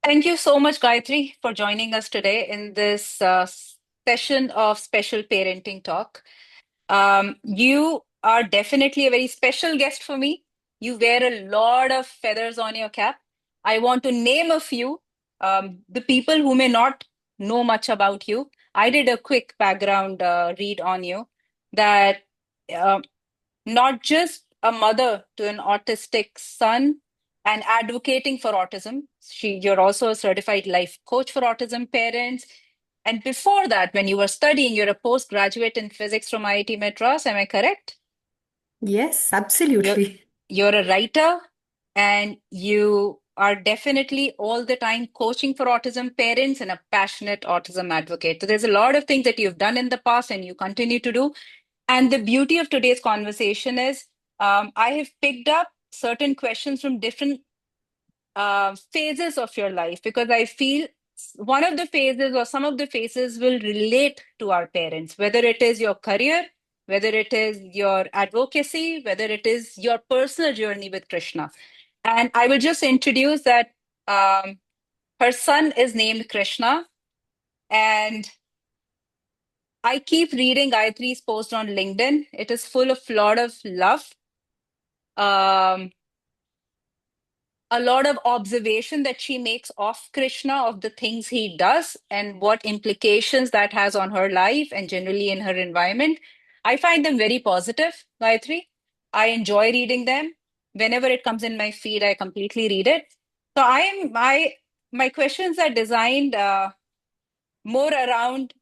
Thank you so much, Gayatri, for joining us today in this session of special parenting talk. You are definitely a very special guest for me. You wear a lot of feathers on your cap. I want to name a few. The people who may not know much about you. I did a quick background read on you that uh, not just a mother to an autistic son and advocating for autism. You're also a certified life coach for autism parents. And before that, when you were studying, you're a postgraduate in physics from IIT Madras. Am I correct? Yes, You're absolutely. you're a writer, and you are definitely all the time coaching for autism parents and a passionate autism advocate. So there's a lot of things that you've done in the past and you continue to do. And the beauty of today's conversation is I have picked up certain questions from different phases of your life because I feel one of the phases or some of the phases will relate to our parents, whether it is your career, whether it is your advocacy, whether it is your personal journey with Krishna. And I will just introduce that her son is named Krishna. And I keep reading Gayatri's post on LinkedIn. It is full of lot of love, um, a lot of observation that she makes of Krishna, of the things he does, and what implications that has on her life and generally in her environment. I find them very positive, Gayatri. I enjoy reading them. Whenever it comes in my feed, I completely read it. So my questions are designed more around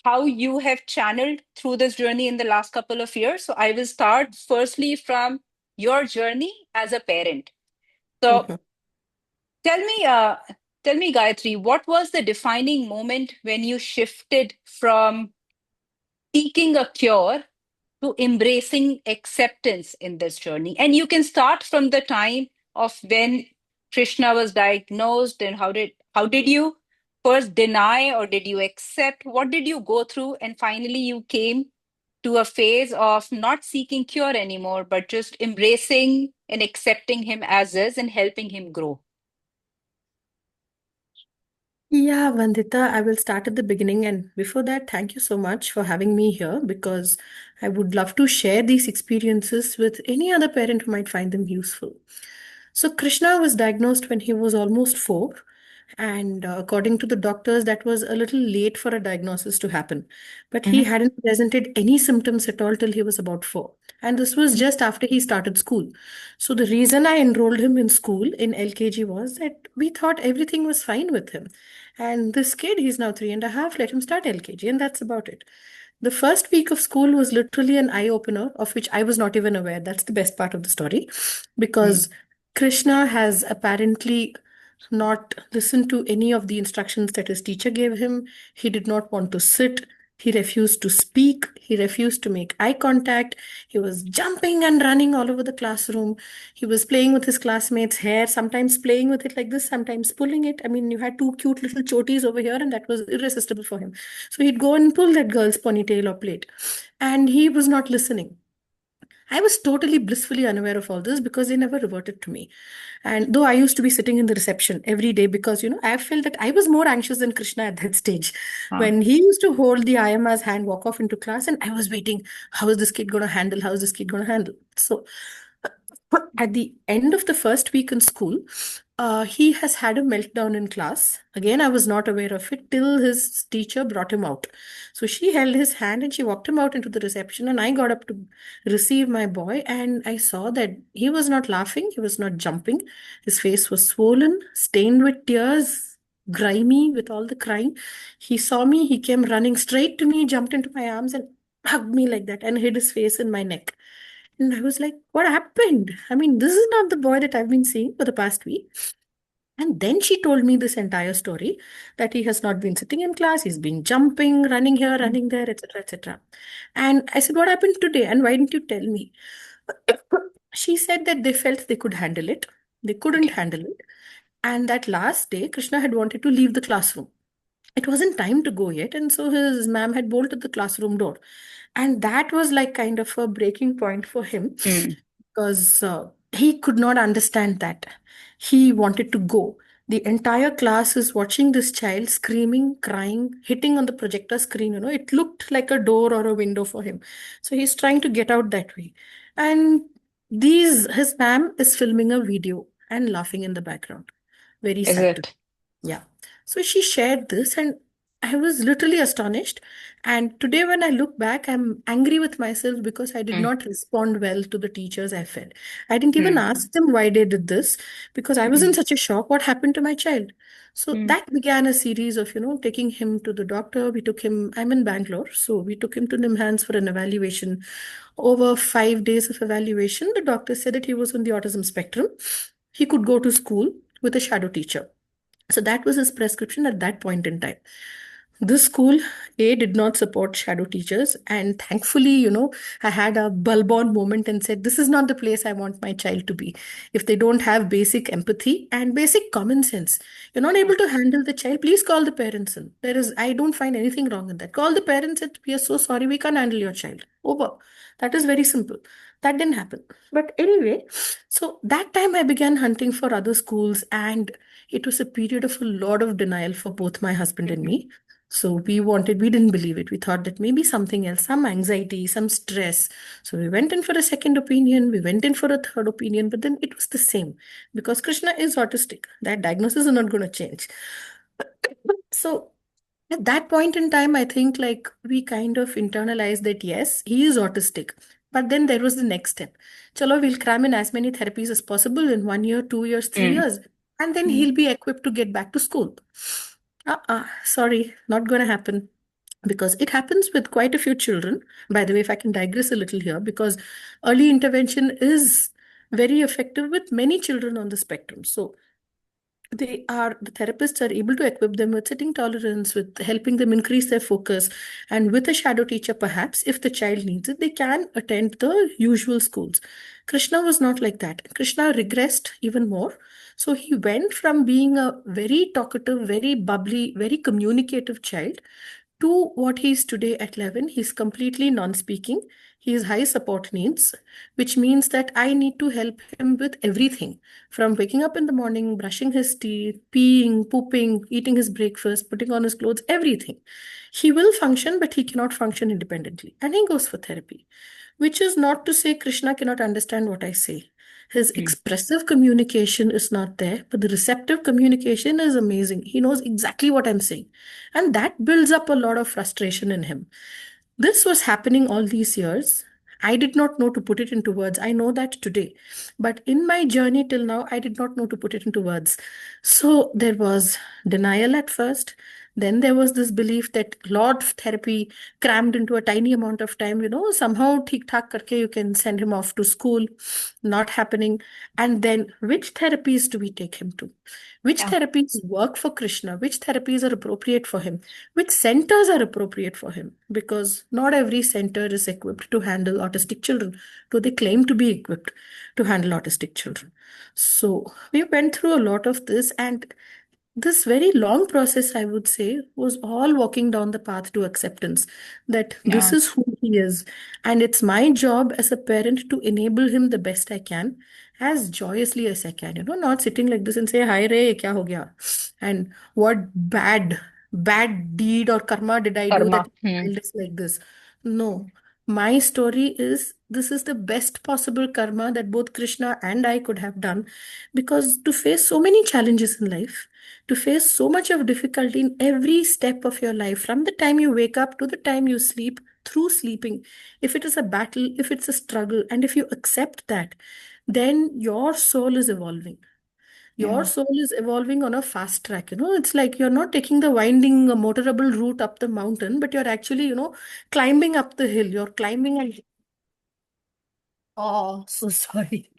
how you have channeled through this journey in the last couple of years. So I will start firstly from your journey as a parent. So Mhm. tell me, uh, tell me, Gayatri, what was the defining moment when you shifted from seeking a cure to embracing acceptance in this journey? And you can start from the time of when Krishna was diagnosed, and how did you first deny or did you accept? What did you go through? And finally, you came to a phase of not seeking cure anymore, but just embracing and accepting him as is and helping him grow. Yeah, Vandita, I will start at the beginning. And before that, thank you so much for having me here because I would love to share these experiences with any other parent who might find them useful. So, Krishna was diagnosed when he was almost 4. And according to the doctors, that was a little late for a diagnosis to happen. But he Mhm. hadn't presented any symptoms at all till he was about 4. And this was just after he started school. So the reason I enrolled him in school in LKG was that we thought everything was fine with him. And this kid, he's now 3.5, let him start LKG, and that's about it. The first week of school was literally an eye opener, of which I was not even aware. That's the best part of the story, Mm. because Krishna has apparently not listened to any of the instructions that his teacher gave him. He did not want to sit. He refused to speak. He refused to make eye contact. He was jumping and running all over the classroom. He was playing with his classmates' hair, sometimes playing with it like this, sometimes pulling it. I mean, you had two cute little chotis over here, and that was irresistible for him. So he'd go and pull that girl's ponytail or plait. And he was not listening. I was totally blissfully unaware of all this because they never reverted to me. And though I used to be sitting in the reception every day because, I felt that I was more anxious than Krishna at that stage. Huh. When he used to hold the IMR's hand, walk off into class, and I was waiting, how is this kid going to handle? How is this kid going to handle? So at the end of the first week in school, he has had a meltdown in class. Again, I was not aware of it till his teacher brought him out. So she held his hand and she walked him out into the reception, and I got up to receive my boy, and I saw that he was not laughing, he was not jumping. His face was swollen, stained with tears, grimy with all the crying. He saw me, he came running straight to me, jumped into my arms, and hugged me like that and hid his face in my neck. And I was like, what happened? I mean, this is not the boy that I've been seeing for the past week. And then she told me this entire story that he has not been sitting in class, he's been jumping, running here, running there, etc., etc. And I said, what happened today? And why didn't you tell me? She said that they felt they could handle it. They couldn't Okay. handle it. And that last day, Krishna had wanted to leave the classroom. It wasn't time to go yet, and so his ma'am had bolted the classroom door. And that was like kind of a breaking point for him Mm. because he could not understand that. He wanted to go. The entire class is watching this child screaming, crying, hitting on the projector screen. It looked like a door or a window for him. So he's trying to get out that way. And his ma'am is filming a video and laughing in the background. Very Is subtle. it? Yeah. So she shared this, and I was literally astonished. And today, when I look back, I'm angry with myself because I did Mm, not respond well to the teachers I fed. I didn't even mm, ask them why they did this because I was in mm, such a shock. What happened to my child? So mm, that began a series of, taking him to the doctor. We took him, I'm in Bangalore, so we took him to NIMHANS for an evaluation. Over 5 days of evaluation, the doctor said that he was on the autism spectrum. He could go to school with a shadow teacher. So that was his prescription at that point in time. This school, A, did not support shadow teachers. And thankfully, I had a bulb on moment and said, this is not the place I want my child to be. If they don't have basic empathy and basic common sense, you're not able to handle the child, please call the parents in. I don't find anything wrong in that. Call the parents and we are so sorry, we can't handle your child. Over. That is very simple. That didn't happen. But anyway, so that time I began hunting for other schools, and it was a period of a lot of denial for both my husband and mm, me. So we didn't believe it. We thought that maybe something else, some anxiety, some stress. So we went in for a second opinion, we went in for a third opinion, but then it was the same because Krishna is autistic. That diagnosis is not going to change. So at that point in time, I think like we kind of internalized that yes, he is autistic. But then there was the next step. Chalo, we'll cram in as many therapies as possible in 1 year, 2 years, three mm, years, and then mm. he'll be equipped to get back to school. Sorry, not going to happen because it happens with quite a few children. By the way, if I can digress a little here, because early intervention is very effective with many children on the spectrum. So the therapists are able to equip them with sitting tolerance, with helping them increase their focus, and with a shadow teacher, perhaps if the child needs it, they can attend the usual schools. Krishna was not like that. Krishna regressed even more. So he went from being a very talkative, very bubbly, very communicative child to what he is today at 11. He's completely non-speaking. He has high support needs, which means that I need to help him with everything from waking up in the morning, brushing his teeth, peeing, pooping, eating his breakfast, putting on his clothes, everything. He will function, but he cannot function independently. And he goes for therapy, which is not to say Krishna cannot understand what I say. His Mm. expressive communication is not there, but the receptive communication is amazing. He knows exactly what I'm saying. And that builds up a lot of frustration in him. This was happening all these years. I did not know to put it into words. I know that today. But in my journey till now, I did not know to put it into words. So there was denial at first. Then there was this belief that lot of therapy crammed into a tiny amount of time, somehow theek thak karke you can send him off to school. Not happening. And then which therapies do we take him to? Which Yeah. therapies work for Krishna? Which therapies are appropriate for him? Which centers are appropriate for him? Because not every center is equipped to handle autistic children, though they claim to be equipped to handle autistic children. So we went through a lot of this, and this very long process, I would say, was all walking down the path to acceptance that this Yeah. is who he is. And it's my job as a parent to enable him the best I can, as joyously as I can, not sitting like this and say, Hi Re, kya ho gaya? And what bad deed or karma did I do that Karma. Mm. child is like this? No. My story is this is the best possible karma that both Krishna and I could have done, because to face so many challenges in life, to face so much of difficulty in every step of your life, from the time you wake up to the time you sleep, through sleeping. If it is a battle, if it's a struggle, and if you accept that, then your soul is evolving. Your Yeah. soul is evolving on a fast track. It's like you're not taking the winding, motorable route up the mountain, but you're actually, climbing up the hill. You're climbing and oh, so sorry.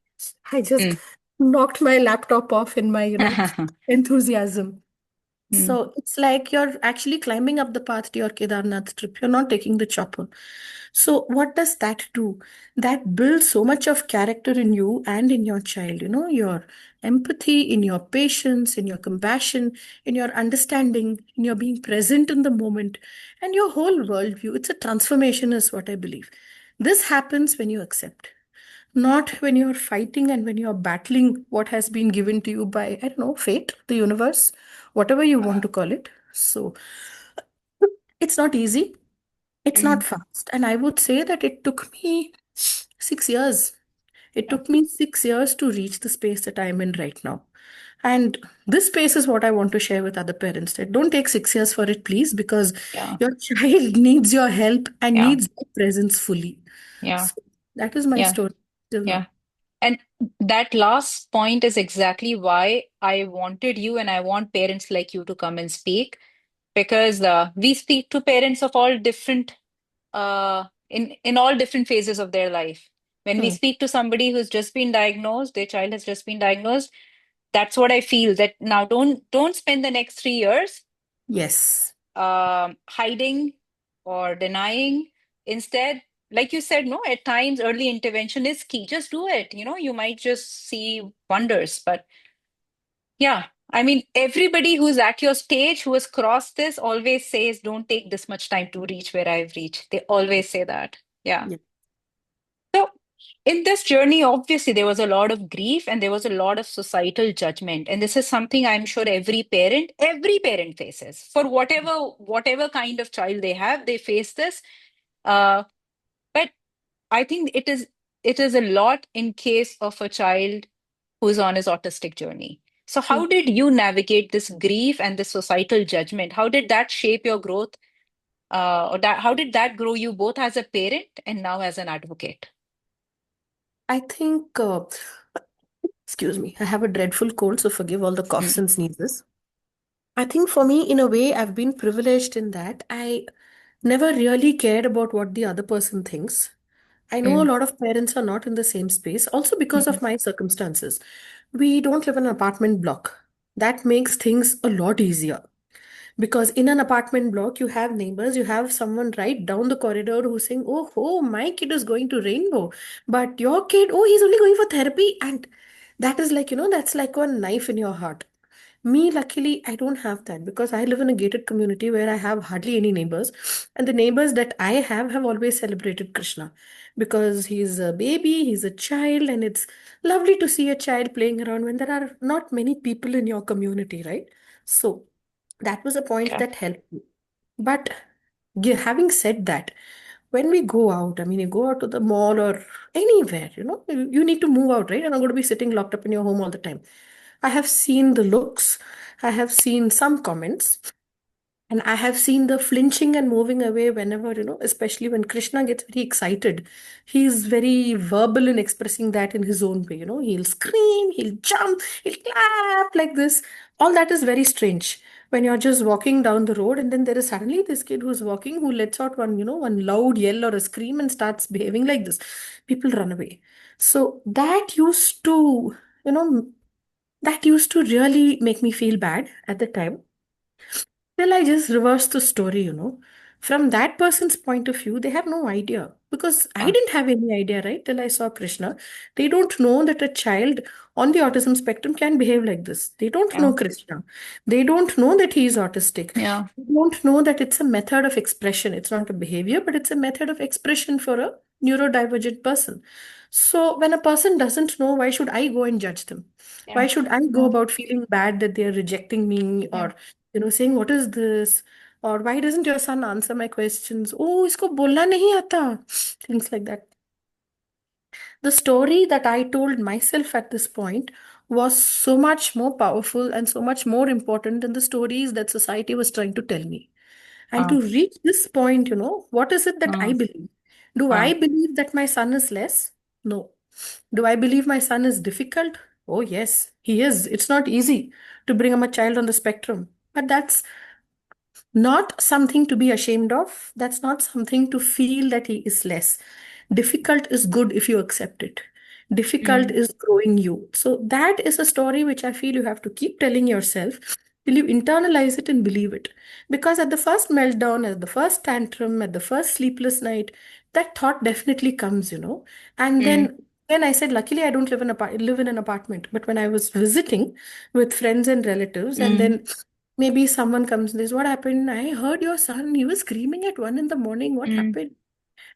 I just Mm. knocked my laptop off in my, enthusiasm. Mm. So it's like you're actually climbing up the path to your Kedarnath trip. You're not taking the chopper. So what does that do? That builds so much of character in you and in your child, your empathy, in your patience, in your compassion, in your understanding, in your being present in the moment, and your whole worldview. It's a transformation, is what I believe. This happens when you accept. not when you're fighting and when you're battling what has been given to you by, I don't know, fate, the universe, whatever you want to call it. So it's not easy, it's not Mm, fast. And I would say that it took me 6 years. It yeah, took me 6 years to reach the space that I'm in right now. And this space is what I want to share with other parents, that don't take 6 years for it, please, because yeah, your child needs your help and yeah, needs your presence fully. yeah, So that is my yeah, story till yeah. now. And that last point is exactly why I wanted you and I want parents like you to come and speak, because we speak to parents of all different in all different phases of their life. When we Hmm. speak to somebody who's just been diagnosed, their child has just been diagnosed, that's what I feel, that now don't spend the next 3 years Yes. hiding or denying. Instead, like you said, no, at times early intervention is key. Just do it. You might just see wonders. But yeah, I mean, everybody who's at your stage who has crossed this always says, don't take this much time to reach where I've reached. They always say that. Yeah. Yeah. So in this journey, obviously, there was a lot of grief and there was a lot of societal judgment. And this is something I'm sure every parent faces. For whatever kind of child they have, they face this. Uh, but I think it is a lot in case of a child who's on his autistic journey. So True. how did you navigate this grief and the societal judgment? How did that shape your growth? How did that grow you both as a parent and now as an advocate? I think, excuse me, I have a dreadful cold, so forgive all the coughs Mm, and sneezes. I think for me, in a way, I've been privileged in that I never really cared about what the other person thinks. I know a mm, lot of parents are not in the same space, also because mm, of my circumstances. We don't live in an apartment block. That makes things a lot easier. Because in an apartment block, you have neighbors, you have someone right down the corridor who's saying, oh, my kid is going to Rainbow. But your kid, oh, he's only going for therapy. And that is like, that's like a knife in your heart. Me, luckily, I don't have that because I live in a gated community where I have hardly any neighbors. And the neighbors that I have always celebrated Krishna because he's a baby, he's a child, and it's lovely to see a child playing around when there are not many people in your community, right? So that was a point yeah, that helped me. But having said that, when we go out, I mean, you go out to the mall or anywhere, you need to move out, right? You're not going to be sitting locked up in your home all the time. I have seen the looks, I have seen some comments, and I have seen the flinching and moving away whenever, especially when Krishna gets very excited. He's very verbal in expressing that in his own way. He'll scream, he'll jump, he'll clap like this. All that is very strange when you're just walking down the road, and then there is suddenly this kid who's walking who lets out one loud yell or a scream and starts behaving like this. People run away. So you know, that used to really make me feel bad at the time. Till I just reverse the story. From that person's point of view, they have no idea. Because I yeah, didn't have any idea, right? Till I saw Krishna. They don't know that a child on the autism spectrum can behave like this. They don't yeah, know Krishna. They don't know that he is autistic. yeah, They don't know that it's a method of expression. It's not a behavior, but it's a method of expression for a neurodivergent person. So when a person doesn't know, why should I go and judge them? yeah, Why should I go yeah, about feeling bad that they're rejecting me yeah. or saying, what is this? Or why doesn't your son answer my questions? Oh, isko bolna nahi aata. Things like that. The story that I told myself at this point was so much more powerful and so much more important than the stories that society was trying to tell me. And Uh, to reach this point, what is it that I mm, believe? Do uh, I believe that my son is less? No. Do I believe my son is difficult? Oh, yes, he is. It's not easy to bring up a child on the spectrum. But that's not something to be ashamed of. That's not something to feel that he is less. Difficult is good if you accept it. Difficult mm, is growing you. So that is a story which I feel you have to keep telling yourself till you internalize it and believe it. Because at the first meltdown, at the first tantrum, at the first sleepless night, that thought definitely comes. And mm, then I said, luckily I don't live in an apartment. But when I was visiting with friends and relatives, and mm, then maybe someone comes and says, what happened? I heard your son, he was screaming at 1 in the morning. What mm, happened?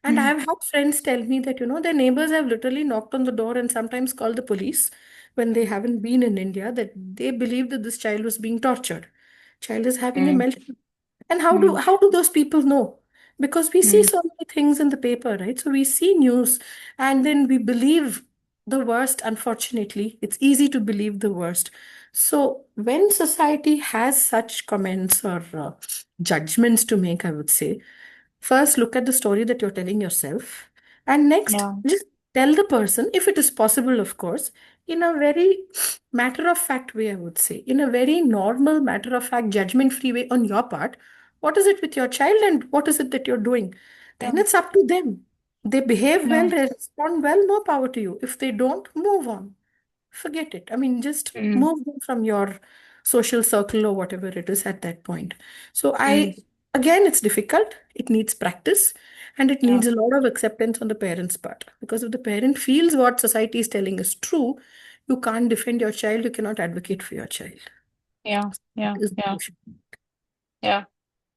And Mm, I've had friends tell me that, their neighbors have literally knocked on the door and sometimes called the police when they haven't been in India, that they believe that this child was being tortured. Child is having a mm, meltdown. And how do mm, how do those people know? Because we see mm. so many things in the paper, right? So we see news and then we believe the worst, unfortunately. It's easy to believe the worst. So when society has such comments or judgments to make, I would say, first look at the story that you're telling yourself. And next, Yeah, just tell the person, if it is possible, of course, in a very matter of fact way, I would say, in a very normal, matter of fact, judgment free way on your part. What is it with your child and what is it that you're doing? yeah, Then it's up to them. They behave well, yeah. they respond well, more power to you. If they don't, move on. Forget it. I mean, just Mm, move them from your social circle or whatever it is at that point. So mm, again, it's difficult. It needs practice and it yeah, needs a lot of acceptance on the parent's part. Because if the parent feels what society is telling is true, you can't defend your child, you cannot advocate for your child. yeah, That yeah, is the yeah, crucial. yeah,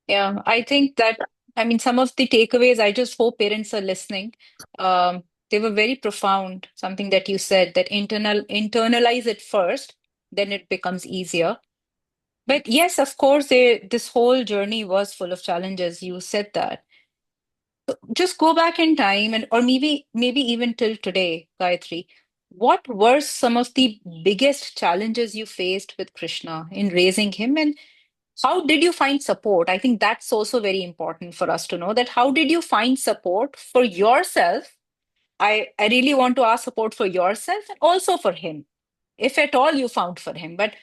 yeah. I think that, I mean, some of the takeaways, I just hope parents are listening. They were very profound, something that you said, that internalize it first, then it becomes easier. But yes, of course, this whole journey was full of challenges. You said that. Just go back in time and or maybe even till today, Gayatri. What were some of the biggest challenges you faced with Krishna in raising him, and how did you find support? I think that's also very important for us to know that how did you find support for yourself? I really want to ask support for yourself and also for him, if at all you found for him. But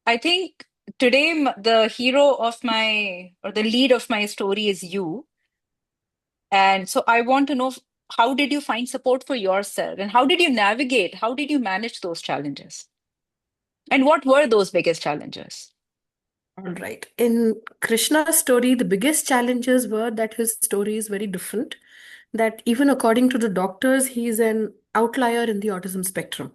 I think today the hero of my or the lead of my story is you. And so I want to know, how did you find support for yourself and how did you navigate? How did you manage those challenges? And what were those biggest challenges? All right. In Krishna's story, the biggest challenges were that his story is very different. That even according to the doctors, he's an outlier in the autism spectrum.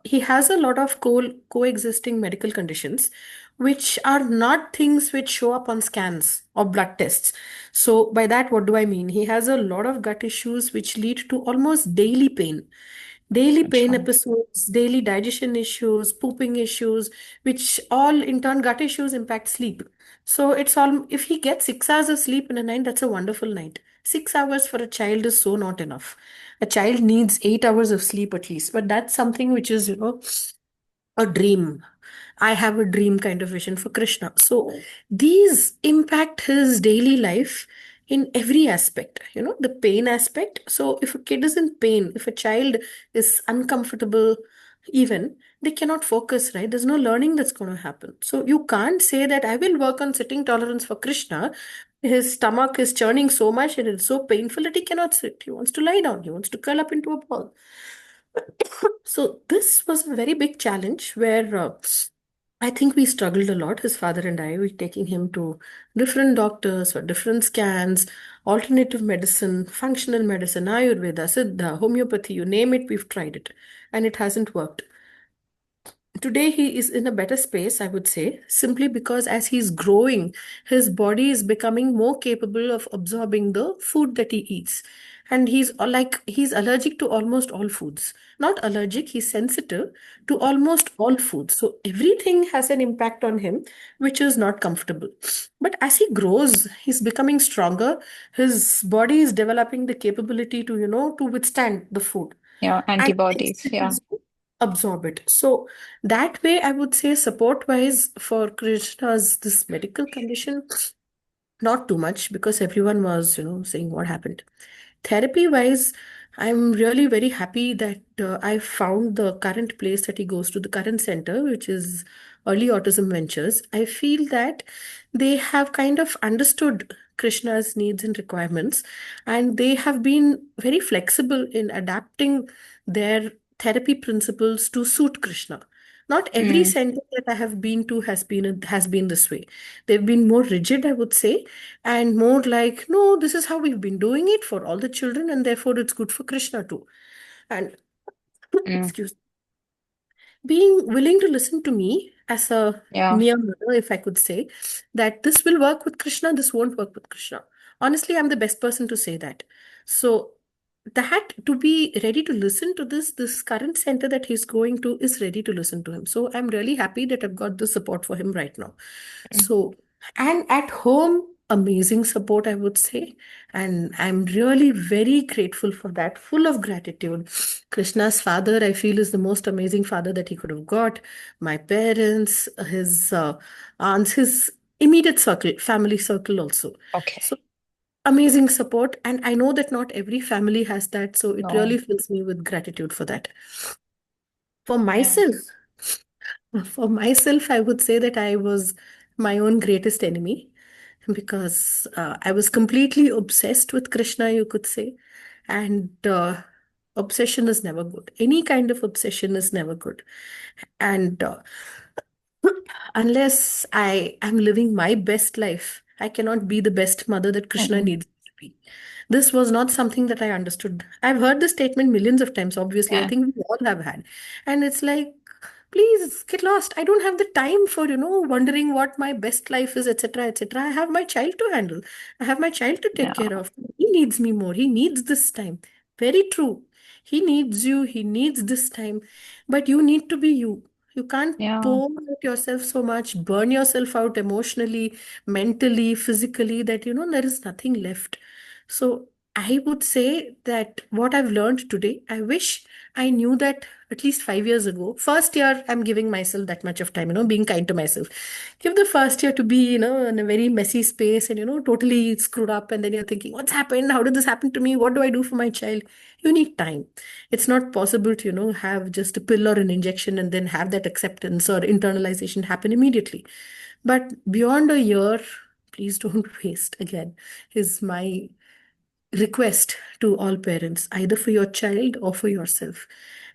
He has a lot of coexisting medical conditions which are not things which show up on scans or blood tests. So by that, what do I mean? He has a lot of gut issues which lead to almost daily pain Achha. episodes, daily digestion issues, pooping issues, which all in turn gut issues impact sleep. So it's all, if he gets 6 hours of sleep in a night, that's a wonderful night. 6 hours for a child is so not enough. A child needs 8 hours of sleep at least, but that's something which is, a dream. I have a dream kind of vision for Krishna. So these impact his daily life in every aspect, the pain aspect. So if a kid is in pain, if a child is uncomfortable, even they cannot focus, right? There's no learning that's going to happen. So you can't say that I will work on sitting tolerance for Krishna. His stomach is churning so much and it's so painful that he cannot sit. He wants to lie down. He wants to curl up into a ball. So this was a very big challenge where I think we struggled a lot, his father and I. We taking him to different doctors for different scans, alternative medicine, functional medicine, Ayurveda, Siddha, homeopathy, you name it, we've tried it. And it hasn't worked. Today he is in a better space, I would say, simply because as he's growing, his body is becoming more capable of absorbing the food that he eats. And he's allergic to almost all foods. Not allergic, he's sensitive to almost all foods. So everything has an impact on him, which is not comfortable. But as he grows, he's becoming stronger. His body is developing the capability to, to withstand the food. Yeah, And antibodies. Yeah. absorb it. So that way, I would say support wise for Krishna's this medical condition, not too much because everyone was, saying what happened. Therapy wise, I'm really very happy that I found the current place that he goes to, the current center, which is Early Autism Ventures. I feel that they have kind of understood Krishna's needs and requirements, and they have been very flexible in adapting their therapy principles to suit Krishna. Not every Mm, center that I have been to has been this way. They've been more rigid, I would say, and more like, no, this is how we've been doing it for all the children, and therefore it's good for Krishna too. And mm, excuse, being willing to listen to me as a yeah. near mother, if I could say, that this will work with Krishna, this won't work with Krishna. Honestly, I'm the best person to say that. So that to be ready to listen to this current center that he's going to is ready to listen to him. So I'm really happy that I've got the support for him right now. Mm. So, and at home, amazing support, I would say. And I'm really very grateful for that, full of gratitude. Krishna's father, I feel, is the most amazing father that he could have got. My parents, his aunts, his immediate circle, family circle also. Okay. So amazing support. And I know that not every family has that. So it really No. fills me with gratitude for that. For Yeah. myself, for myself, I would say that I was my own greatest enemy because I was completely obsessed with Krishna, you could say. And obsession is never good. Any kind of obsession is never good. And unless I am living my best life, I cannot be the best mother that Krishna Mm. needs to be. This was not something that I understood. I've heard this statement millions of times, obviously. I Yeah. think we all have had. And it's like, please get lost. I don't have the time for, wondering what my best life is, etc., etc. I have my child to handle. I have my child to take Yeah. care of. He needs me more. He needs this time. Very true. He needs you. He needs this time. But you need to be you. You can't Yeah. pour out yourself so much, burn yourself out emotionally, mentally, physically, that there is nothing left. So I would say that what I've learned today, I wish I knew that at least 5 years ago. First year, I'm giving myself that much of time, being kind to myself. Give the first year to be, in a very messy space and, totally screwed up. And then you're thinking, what's happened? How did this happen to me? What do I do for my child? You need time. It's not possible to, have just a pill or an injection and then have that acceptance or internalization happen immediately. But beyond a year, please don't waste again, is my request to all parents, either for your child or for yourself.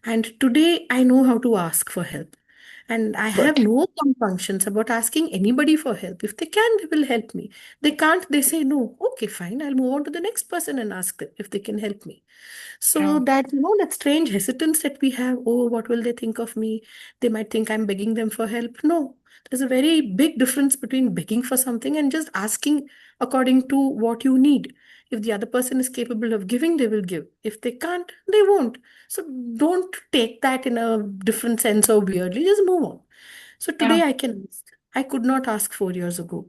And today I know how to ask for help. And I have Good. no compunctions about asking anybody for help. If they can, they will help me. They can't, they say no. Okay, fine. I'll move on to the next person and ask them if they can help me. So Yeah. that, that strange hesitance that we have, oh, what will they think of me? They might think I'm begging them for help. No, there's a very big difference between begging for something and just asking according to what you need. If the other person is capable of giving, they will give. If they can't, they won't. So don't take that in a different sense or weirdly. Just move on. So Yeah. today I can ask. I could not ask 4 years ago.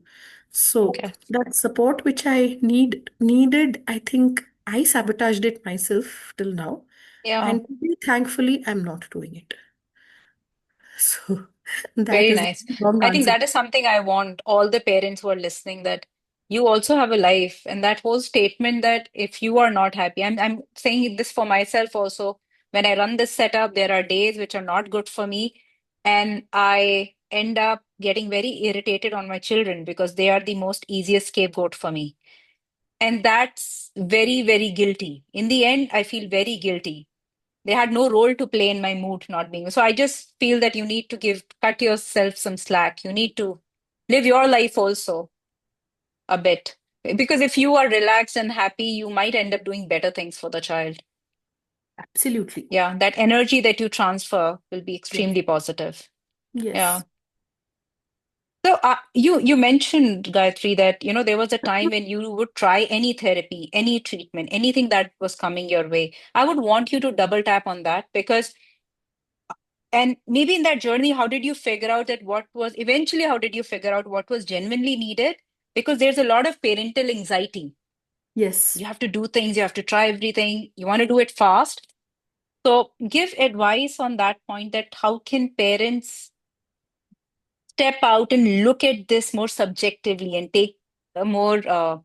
So Okay. that support which I needed, I think I sabotaged it myself till now. Yeah. And today, thankfully, I'm not doing it. So that Very is nice. the long I think answer. that is something I want all the parents who are listening, that you also have a life. And that whole statement that if you are not happy, I'm saying this for myself also. When I run this setup, there are days which are not good for me. And I end up getting very irritated on my children because they are the most easiest scapegoat for me. And that's very, very guilty. In the end, I feel very guilty. They had no role to play in my mood not being. So I just feel that you need to cut yourself some slack. You need to live your life also a bit. Because if you are relaxed and happy, you might end up doing better things for the child. Absolutely. Yeah, that energy that you transfer will be Yes. extremely positive. Yeah. Yes. So you mentioned, Gayatri, that there was a time when you would try any therapy, any treatment, anything that was coming your way. I would want you to double tap on that because and maybe in that journey, how did you figure out that how did you figure out what was genuinely needed? Because there's a lot of parental anxiety. Yes. You have to do things, you have to try everything, you want to do it fast. So give advice on that point, that how can parents step out and look at this more subjectively and take a more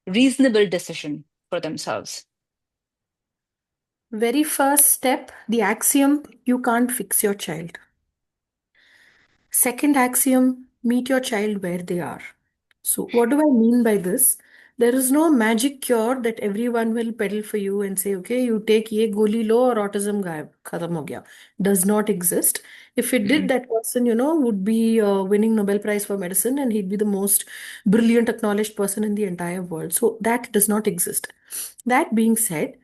reasonable decision for themselves. Very first step, the axiom, you can't fix your child. Second axiom, meet your child where they are. So, what do I mean by this? There is no magic cure that everyone will peddle for you and say, okay, you take ye goli lo or autism gayab, khatam ho gaya. Does not exist. If it did, Mm. that person, would be winning Nobel Prize for medicine and he'd be the most brilliant, acknowledged person in the entire world. So, that does not exist. That being said,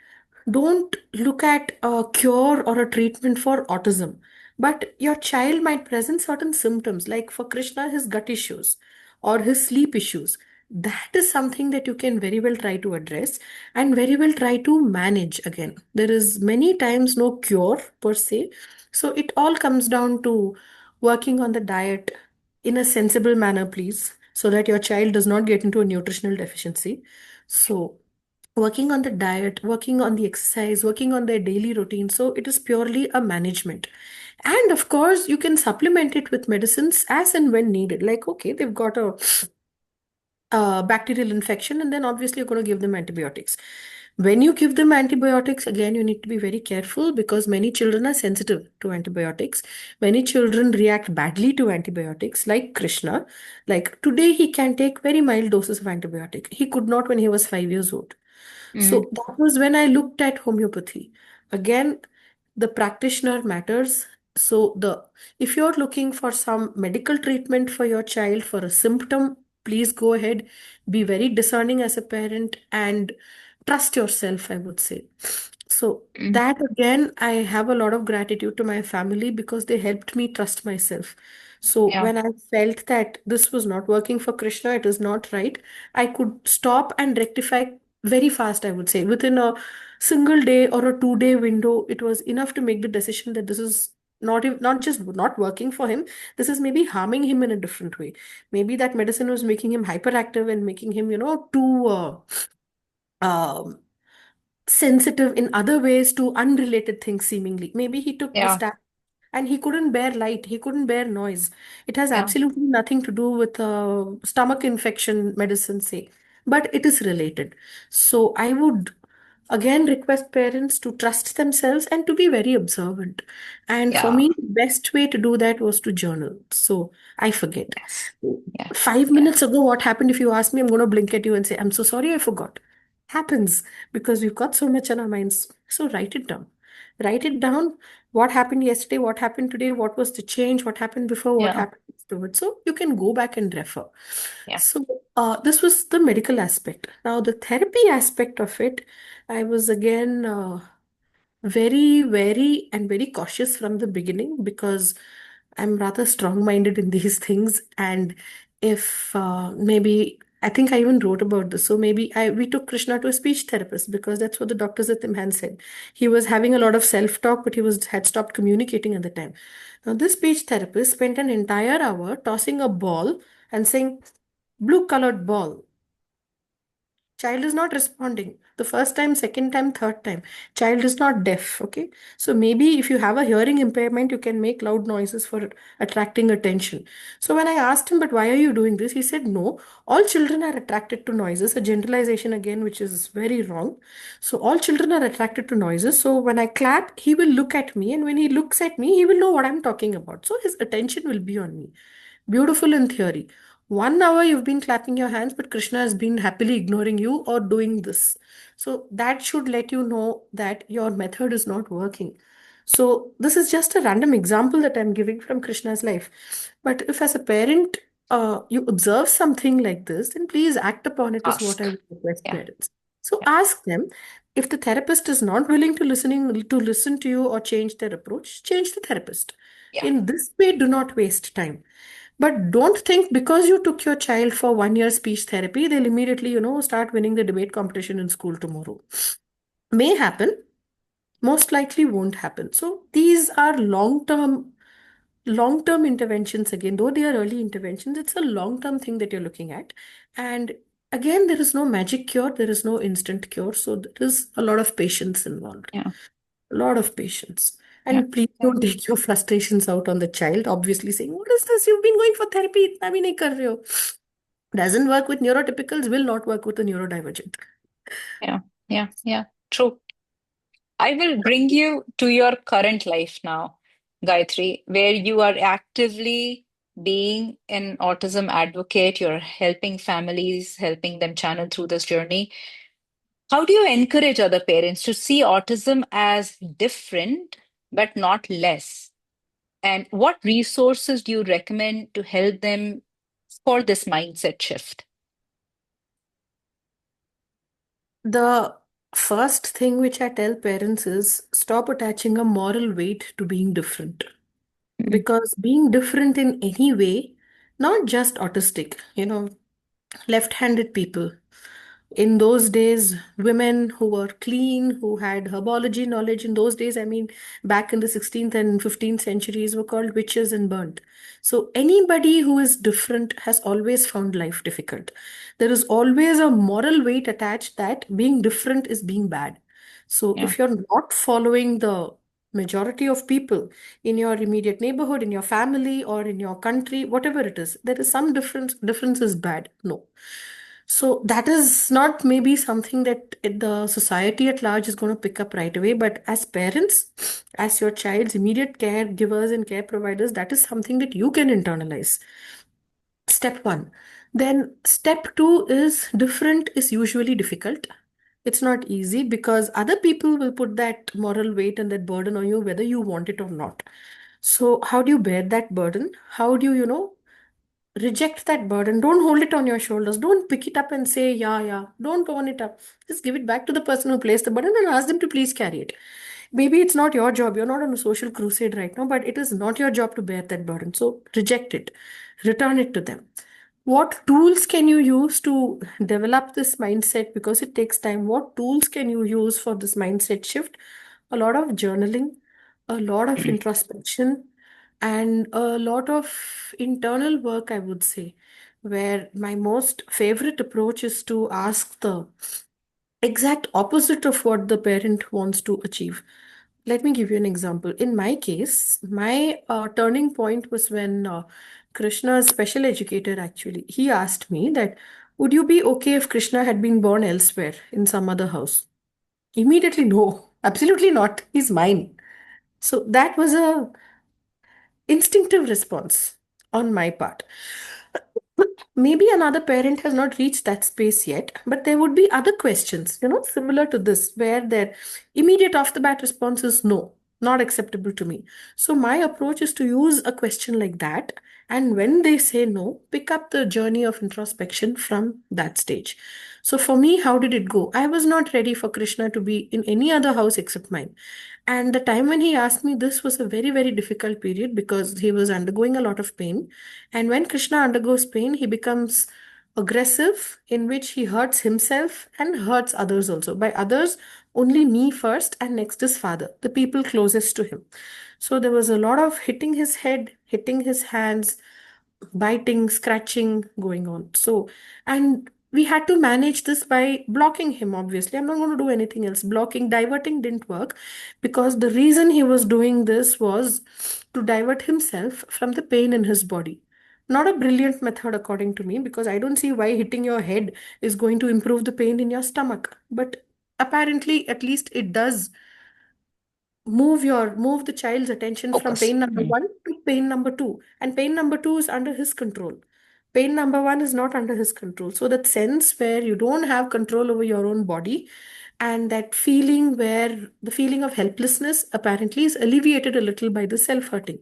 don't look at a cure or a treatment for autism, but your child might present certain symptoms, like for Krishna, his gut issues or his sleep issues. that is something that you can very well try to address and very well try to manage. Again, there is many times no cure per se. So it all comes down to working on the diet in a sensible manner, please, so that your child does not get into a nutritional deficiency. So working on the diet, working on the exercise, working on their daily routine. So it is purely a management. And of course, you can supplement it with medicines as and when needed. Like, okay, they've got a bacterial infection, and then obviously you're going to give them antibiotics. When you give them antibiotics, again, you need to be very careful because many children are sensitive to antibiotics. Many children react badly to antibiotics, like Krishna. Like today, he can take very mild doses of antibiotic. He could not when he was 5 years old. Mm-hmm. So that was when I looked at homeopathy. Again, the practitioner matters. So the if you're looking for some medical treatment for your child for a symptom, please go ahead. Be very discerning as a parent and trust yourself, I would say. So Mm-hmm. that again, I have a lot of gratitude to my family because they helped me trust myself. So Yeah. when I felt that this was not working for Krishna, it is not right, I could stop and rectify very fast, I would say. Within a single day or a 2 day window, it was enough to make the decision that this is not just not working for him, this is maybe harming him in a different way. Maybe that medicine was making him hyperactive and making him, too um sensitive in other ways to unrelated things seemingly. Maybe he took the Yeah. staff and he couldn't bear light, he couldn't bear noise. It has Yeah. absolutely nothing to do with stomach infection medicine, say, but it is related. So I would again request parents to trust themselves and to be very observant. And for Yeah. me, the best way to do that was to journal. So I forget. Yes. Yeah. Five Yeah. minutes ago, what happened? If you ask me, I'm going to blink at you and say, I'm so sorry, I forgot. Happens because we've got so much on our minds. So write it down. Write it down. What happened yesterday? What happened today? What was the change? What happened before? What Yeah. happened afterwards? So you can go back and refer. Yeah. So this was the medical aspect. Now, the therapy aspect of it, I was again very, very, and very cautious from the beginning because I'm rather strong-minded in these things. And if maybe I think I even wrote about this. So maybe we took Krishna to a speech therapist because that's what the doctors at the said. He was having a lot of self-talk, but he was had stopped communicating at the time. Now, this speech therapist spent an entire hour tossing a ball and saying, "Blue colored ball." Child is not responding. The first time, second time, third time. Child is not deaf. Okay. So maybe if you have a hearing impairment, you can make loud noises for attracting attention. So when I asked him, but why are you doing this? He said, no, all children are attracted to noises. A generalization again, which is very wrong. So all children are attracted to noises. So when I clap, he will look at me. And when he looks at me, he will know what I'm talking about. So his attention will be on me. Beautiful in theory. 1 hour you've been clapping your hands, but Krishna has been happily ignoring you or doing this. So that should let you know that your method is not working. So this is just a random example that I'm giving from Krishna's life. But if as a parent you observe something like this, then please act upon it is what I Ask. would request Yeah. parents. So Yeah. ask them if the therapist is not willing to listen to you or change their approach, change the therapist. Yeah. In this way, do not waste time. But don't think because you took your child for 1 year speech therapy, they'll immediately, start winning the debate competition in school tomorrow. May happen, most likely won't happen. So these are long-term interventions again, though they are early interventions, it's a long-term thing that you're looking at. And again, there is no magic cure, there is no instant cure. So there is a lot of patience involved. Yeah. A lot of patience. Yeah. And please Yeah. don't take your frustrations out on the child, obviously saying, what is this? You've been going for therapy. इतना भी नहीं कर रहे हो." Doesn't work with neurotypicals, will not work with a neurodivergent. Yeah. Yeah. Yeah. True. I will bring you to your current life now, Gayatri, where you are actively being an autism advocate. You're helping families, helping them channel through this journey. How do you encourage other parents to see autism as different but not less? And what resources do you recommend to help them for this mindset shift? The first thing which I tell parents is stop attaching a moral weight to being different. Mm, Because being different in any way, not just autistic, left-handed people. In those days, women who were clean, who had herbology knowledge, in those days, I mean, back in the 16th and 15th centuries, were called witches and burnt. So anybody who is different has always found life difficult. There is always a moral weight attached that being different is being bad. So Yeah. if you're not following the majority of people in your immediate neighborhood, in your family, or in your country, whatever it is, there is some difference. Difference is bad. No. So that is not maybe something that the society at large is going to pick up right away, but as parents, as your child's immediate caregivers and care providers, that is something that you can internalize. Step one. Then step two is different is usually difficult. It's not easy because other people will put that moral weight and that burden on you whether you want it or not. So how do you bear that burden? How do you reject that burden? Don't hold it on your shoulders. Don't pick it up and say, yeah, yeah. Don't own it up. Just give it back to the person who placed the burden and ask them to please carry it. Maybe it's not your job. You're not on a social crusade right now, but it is not your job to bear that burden. So reject it, return it to them. What tools can you use to develop this mindset? Because it takes time. What tools can you use for this mindset shift? A lot of journaling, a lot of introspection, and a lot of internal work, I would say, where my most favorite approach is to ask the exact opposite of what the parent wants to achieve. Let me give you an example. In my case, my turning point was when Krishna's special educator actually, he asked me that, would you be okay if Krishna had been born elsewhere in some other house? Immediately, no, absolutely not. He's mine. So that was a instinctive response on my part. Maybe another parent has not reached that space yet, but there would be other questions, similar to this, where their immediate off the bat response is no, not acceptable to me. So my approach is to use a question like that. And when they say no, pick up the journey of introspection from that stage. So for me, how did it go? I was not ready for Krishna to be in any other house except mine. And the time when he asked me this was a very, very difficult period because he was undergoing a lot of pain. And when Krishna undergoes pain, he becomes aggressive, in which he hurts himself and hurts others also. By others, only me first, and next is father, the people closest to him. So there was a lot of hitting his head, hitting his hands, biting, scratching going on. So, and we had to manage this by blocking him, obviously. I'm not going to do anything else. Blocking, diverting didn't work because the reason he was doing this was to divert himself from the pain in his body. Not a brilliant method, according to me, because I don't see why hitting your head is going to improve the pain in your stomach. But apparently, at least it does move the child's attention from Focus. pain number Mm. one to pain number two, and pain number two is under his control. Pain number one is not under his control. So that sense where you don't have control over your own body, and that feeling where the feeling of helplessness apparently is alleviated a little by the self-hurting.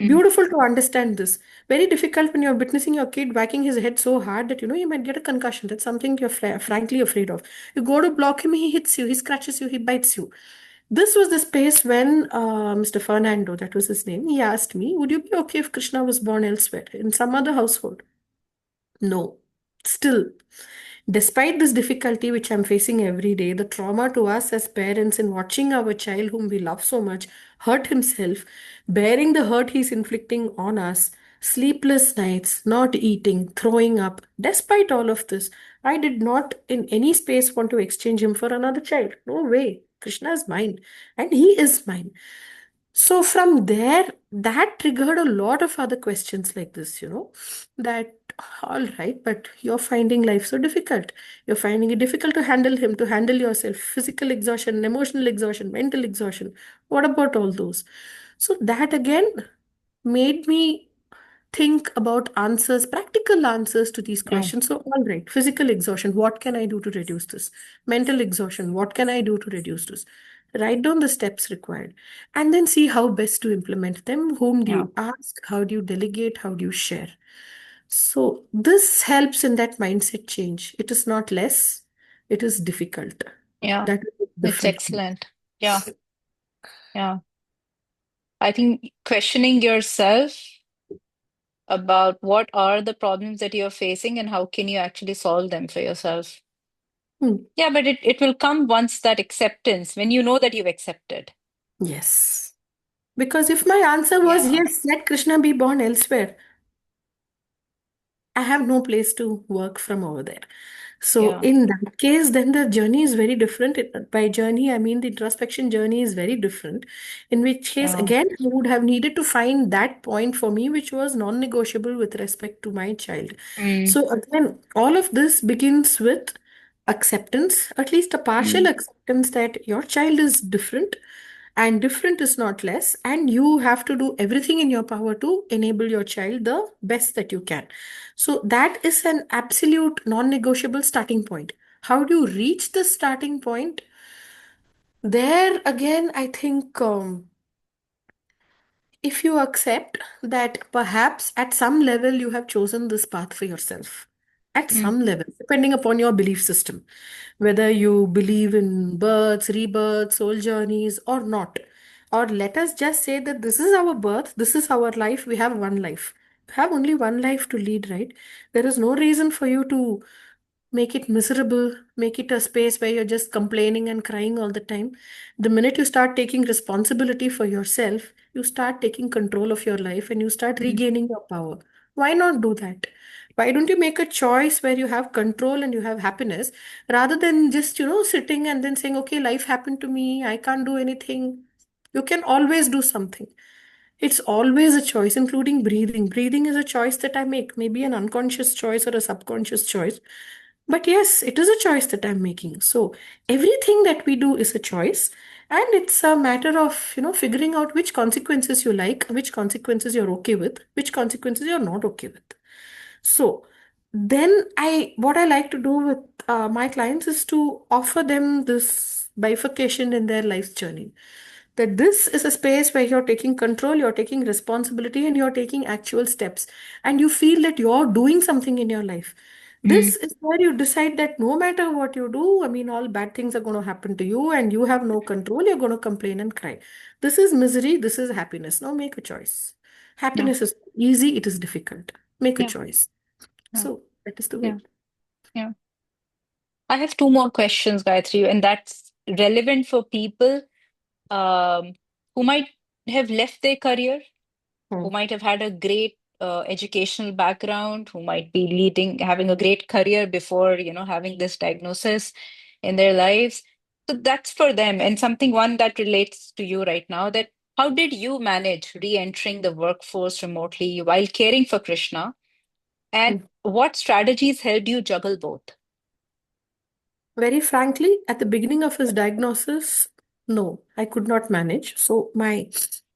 Mm. Beautiful to understand this. Very difficult when you're witnessing your kid whacking his head so hard that you might get a concussion. That's something you're frankly afraid of. You go to block him, he hits you, he scratches you, he bites you. This was the space when Mr. Fernando, that was his name, he asked me, would you be okay if Krishna was born elsewhere, in some other household? No. Still, despite this difficulty which I'm facing every day, the trauma to us as parents in watching our child whom we love so much hurt himself, bearing the hurt he's inflicting on us, sleepless nights, not eating, throwing up, despite all of this, I did not in any space want to exchange him for another child. No way. Krishna is mine and he is mine. So from there, that triggered a lot of other questions like this, that all right, but you're finding life so difficult. You're finding it difficult to handle him, to handle yourself, physical exhaustion, emotional exhaustion, mental exhaustion. What about all those? So that again made me think about answers, practical answers to these Yeah. questions. So, all right, physical exhaustion, what can I do to reduce this? Mental exhaustion, what can I do to reduce this? Write down the steps required and then see how best to implement them. Whom do Yeah. you ask? How do you delegate? How do you share? So, this helps in that mindset change. It is not less, it is difficult. Yeah. That is the It's different thing. excellent. Yeah. Yeah. I think questioning yourself about what are the problems that you're facing and how can you actually solve them for yourself. Hmm. Yeah, but it will come once that acceptance, when you know that you've accepted. Yes. Because if my answer was Yeah, yes, let Krishna be born elsewhere, I have no place to work from over there. So yeah, in that case, then the journey is very different. By journey, I mean the introspection journey is very different. In which case, yeah. again, I would have needed to find that point for me, which was non-negotiable with respect to my child. Mm, So again, all of this begins with acceptance, at least a partial mm, acceptance that your child is different and different is not less, and you have to do everything in your power to enable your child the best that you can. So that is an absolute non-negotiable starting point. How do you reach the starting point? There again, I think if you accept that perhaps at some level you have chosen this path for yourself, at mm, some level, depending upon your belief system, whether you believe in births, rebirths, soul journeys, or not. Or let us just say that this is our birth, this is our life, we have one life. You have only one life to lead, right? There is no reason for you to make it miserable, make it a space where you're just complaining and crying all the time. The minute you start taking responsibility for yourself, you start taking control of your life and you start mm, regaining your power. Why not do that? Why don't you make a choice where you have control and you have happiness rather than just, sitting and then saying, okay, life happened to me, I can't do anything. You can always do something. It's always a choice, including breathing. Breathing is a choice that I make, maybe an unconscious choice or a subconscious choice. But yes, it is a choice that I'm making. So everything that we do is a choice. And it's a matter of, figuring out which consequences you like, which consequences you're okay with, which consequences you're not okay with. So then what I like to do with my clients is to offer them this bifurcation in their life's journey. That this is a space where you're taking control, you're taking responsibility, and you're taking actual steps. And you feel that you're doing something in your life. mm. This is where you decide that no matter what you do, I mean, all bad things are going to happen to you, and you have no control. You're going to complain and cry. This is misery. This is happiness. Now make a choice. Yeah, Happiness is easy, it is difficult. Make a yeah, choice. yeah, So that is the yeah, way. yeah. I have two more questions, Gayatri, and that's relevant for people um, who might have left their career, who Hmm. might have had a great educational background, who might be having a great career before, having this diagnosis in their lives. So that's for them. And one that relates to you right now, that how did you manage re-entering the workforce remotely while caring for Krishna? And Hmm. what strategies helped you juggle both? Very frankly, at the beginning of his diagnosis, no, I could not manage. So, my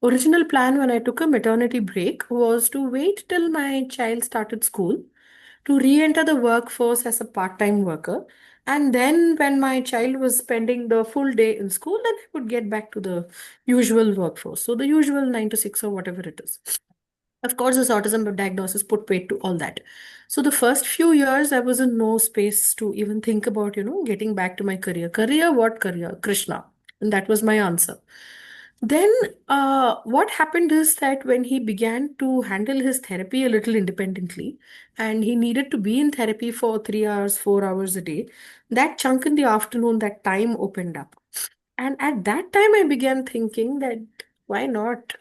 original plan when I took a maternity break was to wait till my child started school to re enter the workforce as a part time worker. And then, when my child was spending the full day in school, then I would get back to the usual workforce. So, the usual 9 to 6 or whatever it is. Of course, this autism diagnosis put paid to all that. So the first few years, I was in no space to even think about, getting back to my career. Career, what career? Krishna. And that was my answer. Then, what happened is that when he began to handle his therapy a little independently, and he needed to be in therapy for 3 hours, 4 hours a day, that chunk in the afternoon, that time opened up. And at that time, I began thinking that why not?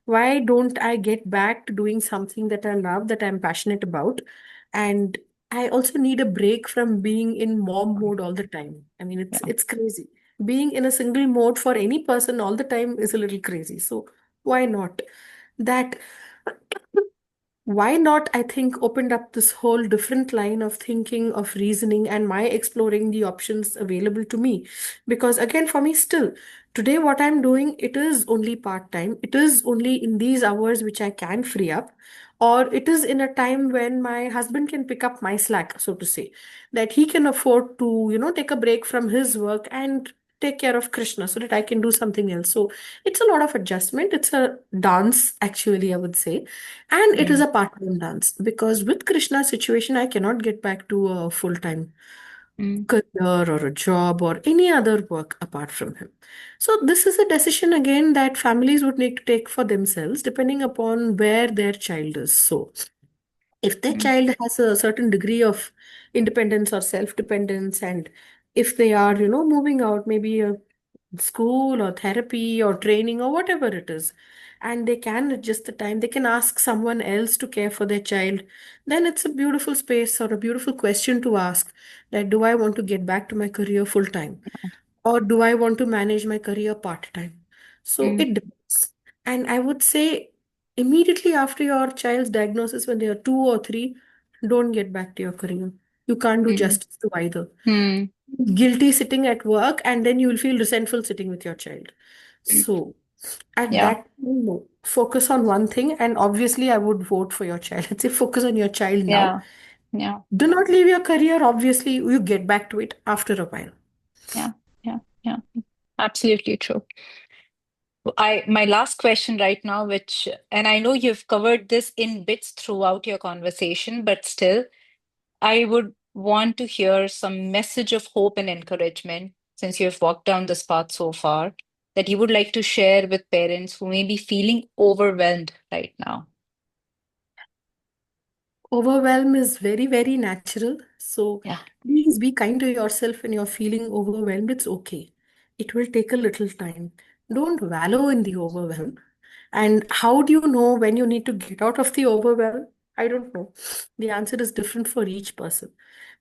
Why don't I get back to doing something that I love, that I'm passionate about? And I also need a break from being in mom mode all the time. I mean, it's Yeah, it's crazy. Being in a single mode for any person all the time is a little crazy. So why not? That why not, I think, opened up this whole different line of thinking, of reasoning, and my exploring the options available to me. Because again, for me, still, today, what I'm doing, it is only part time. It is only in these hours which I can free up. Or it is in a time when my husband can pick up my slack, so to say, that he can afford to, take a break from his work and take care of Krishna so that I can do something else. So it's a lot of adjustment. It's a dance, actually, I would say, and it is mm, a part-time dance because with Krishna's situation, I cannot get back to a full-time mm, career or a job or any other work apart from him. So this is a decision again that families would need to take for themselves, depending upon where their child is. So If their Mm, child has a certain degree of independence or self-dependence, and if they are, moving out, maybe a school or therapy or training or whatever it is, and they can adjust the time, they can ask someone else to care for their child, then it's a beautiful space or a beautiful question to ask, that do I want to get back to my career full time, or do I want to manage my career part time? So mm, it depends. And I would say immediately after your child's diagnosis, when they are 2 or 3, don't get back to your career. You can't do mm, justice to either. mm, Guilty sitting at work, and then you will feel resentful sitting with your child. mm. So at Yeah, that time, no. Focus on one thing, and obviously I would vote for your child. I'd say focus on your child now. yeah, yeah, Do not leave your career. Obviously, you get back to it after a while. yeah, yeah, yeah. Absolutely true. My last question right now, which, and I know you've covered this in bits throughout your conversation, but still, I would want to hear some message of hope and encouragement since you've walked down this path so far that you would like to share with parents who may be feeling overwhelmed right now. Overwhelm is very, very natural. So Yeah. please be kind to yourself when you're feeling overwhelmed. It's okay. It will take a little time. Don't wallow in the overwhelm. And how do you know when you need to get out of the overwhelm? I don't know. The answer is different for each person.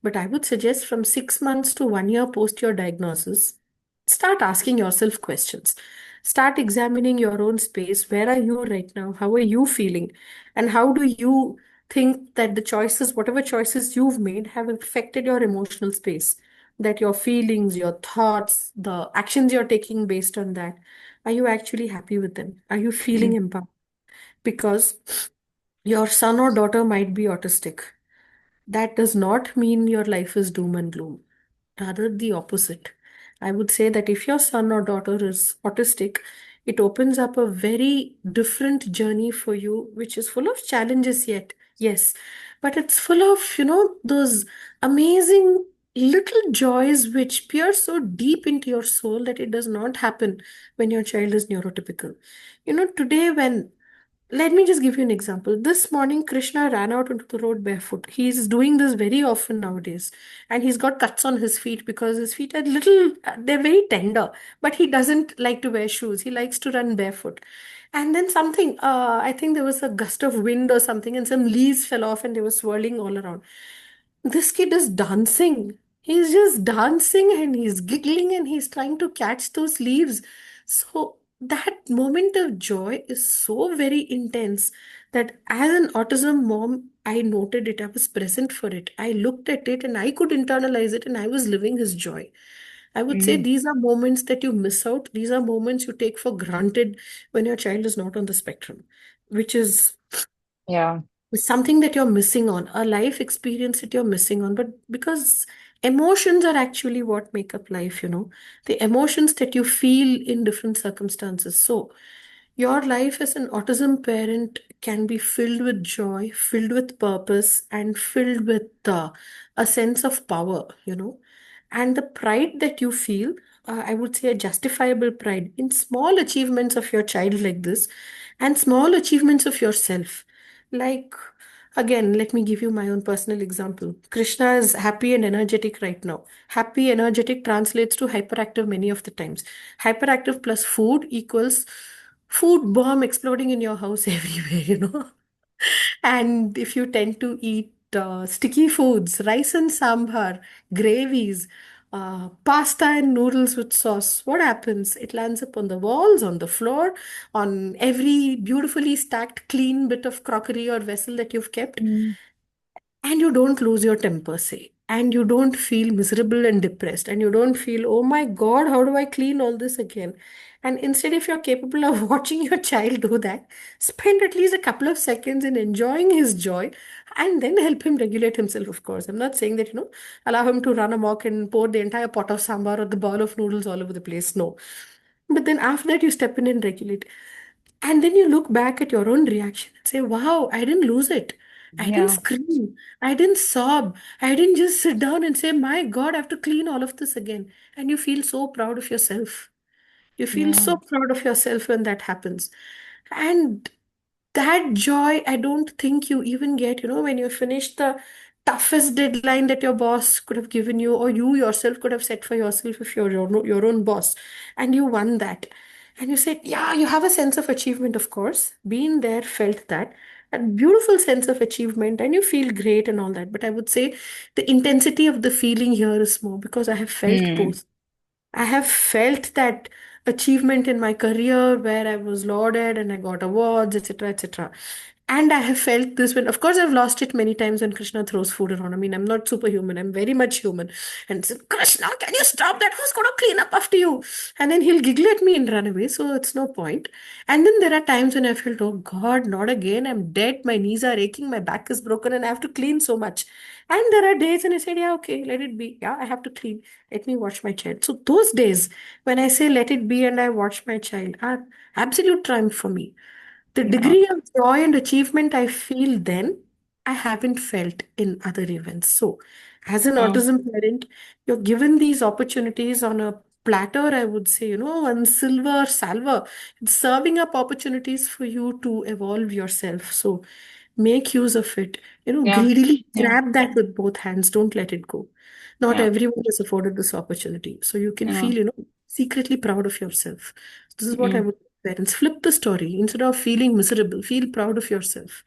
But I would suggest from 6 months to 1 year post your diagnosis, start asking yourself questions. Start examining your own space. Where are you right now? How are you feeling? And how do you think that the choices, whatever choices you've made, have affected your emotional space? That your feelings, your thoughts, the actions you're taking based on that, are you actually happy with them? Are you feeling Mm, empowered? Because your son or daughter might be autistic. That does not mean your life is doom and gloom. Rather, the opposite. I would say that if your son or daughter is autistic, it opens up a very different journey for you, which is full of challenges yet. Yes, but it's full of, those amazing little joys which pierce so deep into your soul that it does not happen when your child is neurotypical. Today when let me just give you an example. This morning, Krishna ran out onto the road barefoot. He's doing this very often nowadays. And he's got cuts on his feet because his feet are little, they're very tender. But he doesn't like to wear shoes. He likes to run barefoot. And then something, I think there was a gust of wind or something, and some leaves fell off and they were swirling all around. This kid is dancing. He's just dancing and he's giggling and he's trying to catch those leaves. So that moment of joy is so very intense that as an autism mom, I noted it. I was present for it. I looked at it and I could internalize it and I was living his joy. I would say mm, these are moments that you miss out. These are moments you take for granted when your child is not on the spectrum, which is yeah. something that you're missing on, a life experience that you're missing on. But because emotions are actually what make up life, the emotions that you feel in different circumstances. So your life as an autism parent can be filled with joy, filled with purpose, and filled with a sense of power, and the pride that you feel. I would say a justifiable pride in small achievements of your child like this, and small achievements of yourself. Like, again, let me give you my own personal example. Krishna is happy and energetic right now. Happy, energetic translates to hyperactive many of the times. Hyperactive plus food equals food bomb exploding in your house everywhere, And if you tend to eat sticky foods, rice and sambar, gravies, pasta and noodles with sauce, what happens? It lands up on the walls, on the floor, on every beautifully stacked, clean bit of crockery or vessel that you've kept, Mm, and you don't lose your temper, say, and you don't feel miserable and depressed, and you don't feel, oh my God, how do I clean all this again? And instead, if you're capable of watching your child do that, spend at least a couple of seconds in enjoying his joy and then help him regulate himself, of course. I'm not saying that, allow him to run amok and pour the entire pot of sambar or the bowl of noodles all over the place. No. But then after that, you step in and regulate. And then you look back at your own reaction and say, wow, I didn't lose it. I didn't yeah, scream. I didn't sob. I didn't just sit down and say, my God, I have to clean all of this again. And you feel so proud of yourself. You feel yeah, so proud of yourself when that happens. And that joy, I don't think you even get, when you finish the toughest deadline that your boss could have given you, or you yourself could have set for yourself if you're your own boss, and you won that. And you said, yeah, you have a sense of achievement, of course. Been there, felt that. A beautiful sense of achievement, and you feel great and all that. But I would say the intensity of the feeling here is more because I have felt Hmm. both. I have felt that achievement in my career where I was lauded and I got awards, etc., etc. And I have felt this when, of course, I've lost it many times when Krishna throws food around. I mean, I'm not superhuman, I'm very much human. And said, Krishna, can you stop that? Who's going to clean up after you? And then he'll giggle at me and run away, so it's no point. And then there are times when I felt, oh God, not again. I'm dead. My knees are aching, my back is broken, and I have to clean so much. And there are days when I said, yeah, okay, let it be. Yeah, I have to clean. Let me watch my child. So those days when I say let it be and I watch my child are absolute triumph for me. The Yeah. degree of joy and achievement I feel then, I haven't felt in other events. So, as an Yeah. autism parent, you're given these opportunities on a platter, I would say, on silver salver. It's serving up opportunities for you to evolve yourself. So, make use of it. Yeah. Greedily Yeah. grab that with both hands. Don't let it go. Not Yeah. everyone is afforded this opportunity. So, you can Yeah. feel, secretly proud of yourself. This is what I Mm. would parents. Flip the story. Instead of feeling miserable, feel proud of yourself.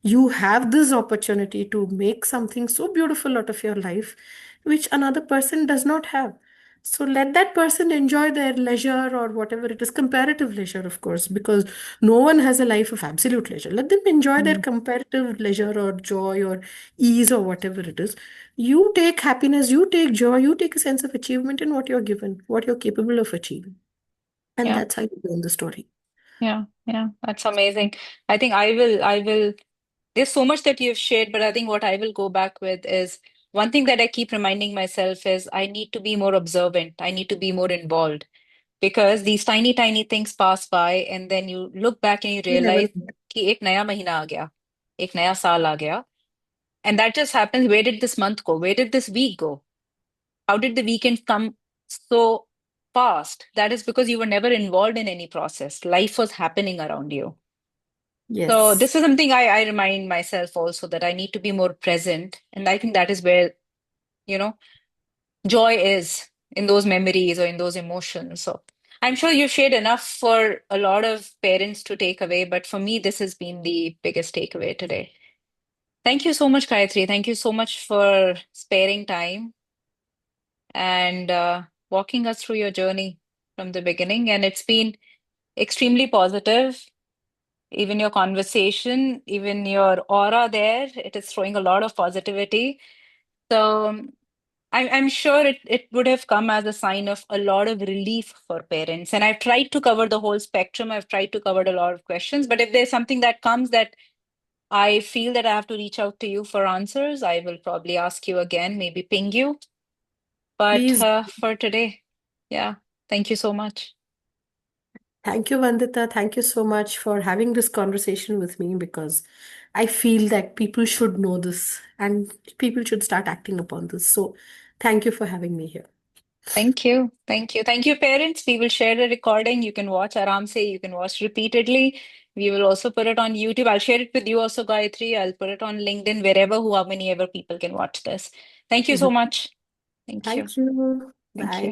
You have this opportunity to make something so beautiful out of your life, which another person does not have. So let that person enjoy their leisure or whatever it is, comparative leisure, of course, because no one has a life of absolute leisure. Let them enjoy their Mm. comparative leisure or joy or ease or whatever it is. You take happiness, you take joy, you take a sense of achievement in what you're given, what you're capable of achieving. And Yeah. that's how you learn the story. Yeah. Yeah. That's amazing. I think there's so much that you've shared, but I think what I will go back with is one thing that I keep reminding myself is I need to be more observant. I need to be more involved because these tiny, tiny things pass by, and then you look back and you You never realize कि एक नया महीना आ गया, एक नया साल आ गया, and that just happens. Where did this month go? Where did this week go? How did the weekend come so fast? That is because you were never involved in any process. Life was happening around you. So Yes. this is something I remind myself also that I need to be more present. And I think that is where, you know, joy is in those memories or in those emotions. So I'm sure you shared enough for a lot of parents to take away, but for me, this has been the biggest takeaway today. Thank you so much, Gayatri. Thank you so much for sparing time and walking us through your journey from the beginning. And it's been extremely positive. Even your conversation, even your aura there, it is throwing a lot of positivity. So I'm sure it would have come as a sign of a lot of relief for parents. And I've tried to cover the whole spectrum. I've tried to cover a lot of questions. But if there's something that comes that I feel that I have to reach out to you for answers, I will probably ask you again, maybe ping you. But Please. for today, yeah, thank you so much. Thank you, Vandita. Thank you so much for having this conversation with me because I feel that people should know this and people should start acting upon this. So, thank you for having me here. Thank you. Thank you. Thank you, parents. We will share the recording. You can watch Aram se. You can watch repeatedly. We will also put it on YouTube. I'll share it with you also, Gayatri. I'll put it on LinkedIn, wherever, who, how many ever people can watch this. Thank you so Mhm. much. Thank you. Thank you. Thank you. Bye.